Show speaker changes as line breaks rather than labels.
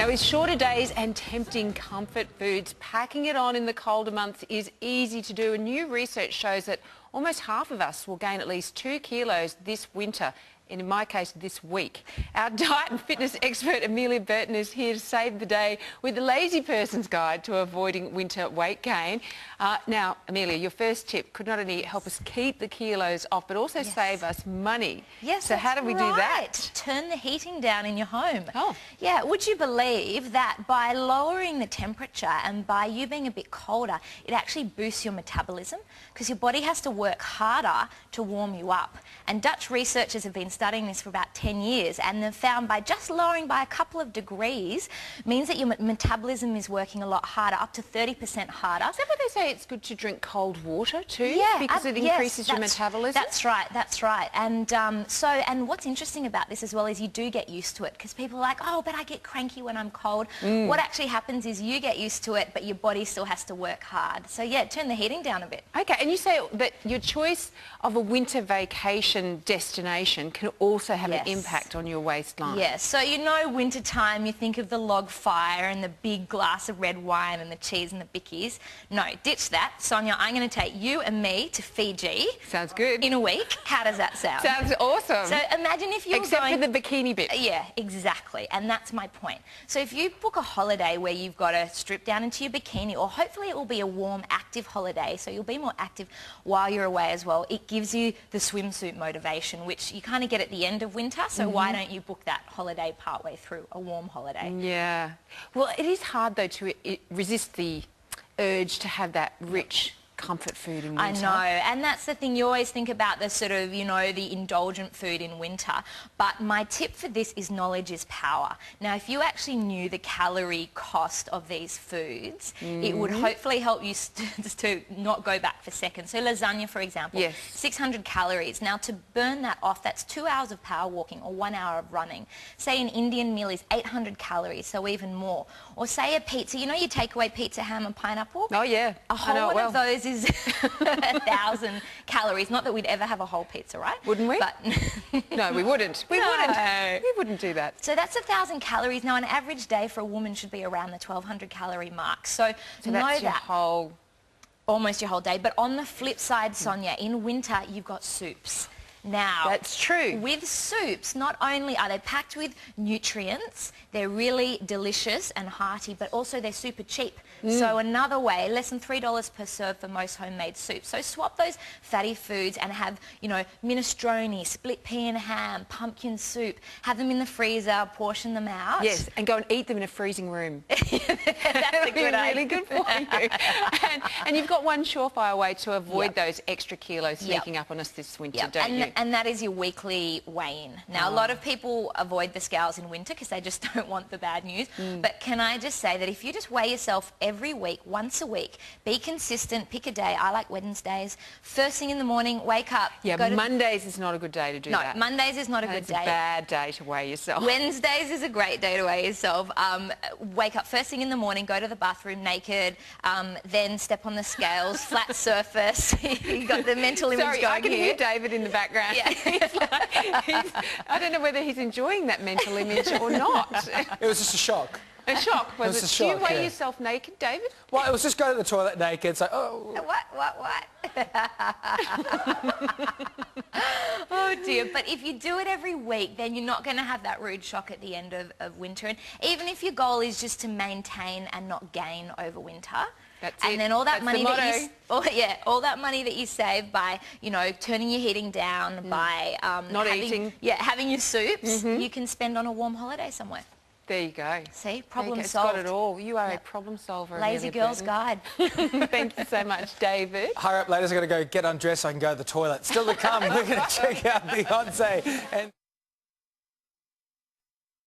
Now, with shorter days and tempting comfort foods, packing it on in the colder months is easy to do, and new research shows that almost half of us will gain at least 2 kilos this winter, and in my case, this week. Our diet and fitness expert, Amelia Burton, is here to save the day with the lazy person's guide to avoiding winter weight gain. Now, Amelia, your first tip could not only help us keep the kilos off, but also save us money.
Yes,
so how do we do that?
Turn the heating down in your home.
Oh.
Yeah, would you believe that by lowering the temperature and by you being a bit colder, it actually boosts your metabolism because your body has to work harder to warm you up. And Dutch researchers have been studying this for about 10 years, and they've found by just lowering by a couple of degrees means that your metabolism is working a lot harder, up to 30% harder.
Is that what they say? It's good to drink cold water too?
Yeah,
because it increases your metabolism?
That's right, that's right. And and what's interesting about this as well is you do get used to it, because people are like, oh, but I get cranky when I'm cold. What actually happens is you get used to it, but your body still has to work hard. So yeah, turn the heating down a bit.
Okay, and you say that your choice of a winter vacation destination can also have an impact on your waistline.
Yes, so you know winter time, you think of the log fire and the big glass of red wine and the cheese and the bickies. No, ditch that. Sonia, I'm going to take you and me to Fiji.
Sounds good.
In a week. How does that sound?
Sounds awesome.
So imagine if you're
Except for the bikini bit.
Yeah, exactly, and that's my point. So if you book a holiday where you've got to strip down into your bikini, or hopefully it will be a warm, active holiday, so you'll be more active while you're away as well, it gives you the swimsuit motivation, which you kind of get at the end of winter, so why don't you book that holiday partway through, a warm holiday?
Yeah. Well, it is hard, though, to resist the urge to have that rich comfort food in winter.
I know, and that's the thing, you always think about the sort of, you know, the indulgent food in winter, but my tip for this is knowledge is power. Now, if you actually knew the calorie cost of these foods, it would hopefully help you to not go back for seconds. So lasagna, for example, 600 calories. Now, to burn that off, that's 2 hours of power walking or 1 hour of running. Say an Indian meal is 800 calories, so even more. Or say a pizza, you know your takeaway pizza, ham and pineapple?
Oh, yeah.
A whole one of those is 1,000 calories. Not that we'd ever have a whole pizza, right?
Wouldn't we?
But
no, we wouldn't. We wouldn't. We wouldn't do that.
So that's 1,000 calories. Now, an average day for a woman should be around the 1,200 calorie mark. So
that's your whole...
Almost your whole day. But on the flip side, Sonia, in winter, you've got soups. Now,
that's true.
With soups, not only are they packed with nutrients, they're really delicious and hearty, but also they're super cheap. So another way, less than $3 per serve for most homemade soups. So swap those fatty foods and have, you know, minestrone, split pea and ham, pumpkin soup. Have them in the freezer, portion them out.
Yes, and go and eat them in a freezing room.
That's a good idea.
Really good for you. And you've got one surefire way to avoid those extra kilos sneaking up on us this winter, don't you?
And that is your weekly weigh-in. Now, a lot of people avoid the scales in winter because they just don't want the bad news. But can I just say that if you just weigh yourself every week, once a week, be consistent, pick a day. I like Wednesdays. First thing in the morning, wake up.
Yeah, Mondays is not a good day to do that.
No, Mondays is not a good day.
It's a bad day to weigh yourself.
Wednesdays is a great day to weigh yourself. Wake up first thing in the morning, go to the bathroom naked, then step on the scales, flat surface. You got the mental image going here.
Sorry, I can hear David in the background.
Yeah.
I don't know whether he's enjoying that mental image or not.
It was just a shock.
A shock, was it?
A shock,
do you weigh yourself naked, David?
Well, it was just go to the toilet naked. It's like, oh.
What? Oh, dear. But if you do it every week, then you're not going to have that rude shock at the end of winter. And even if your goal is just to maintain and not gain over winter, and then all that money all that money that you save by, you know, turning your heating down, by having your soups, you can spend on a warm holiday somewhere.
There you go.
See, problem solved.
It's got it all. You are a problem solver.
Lazy girl's guide.
Thank you so much, David.
Hurry up, ladies. I've got to go get undressed so I can go to the toilet. Still to come, we're going to check out Beyonce and...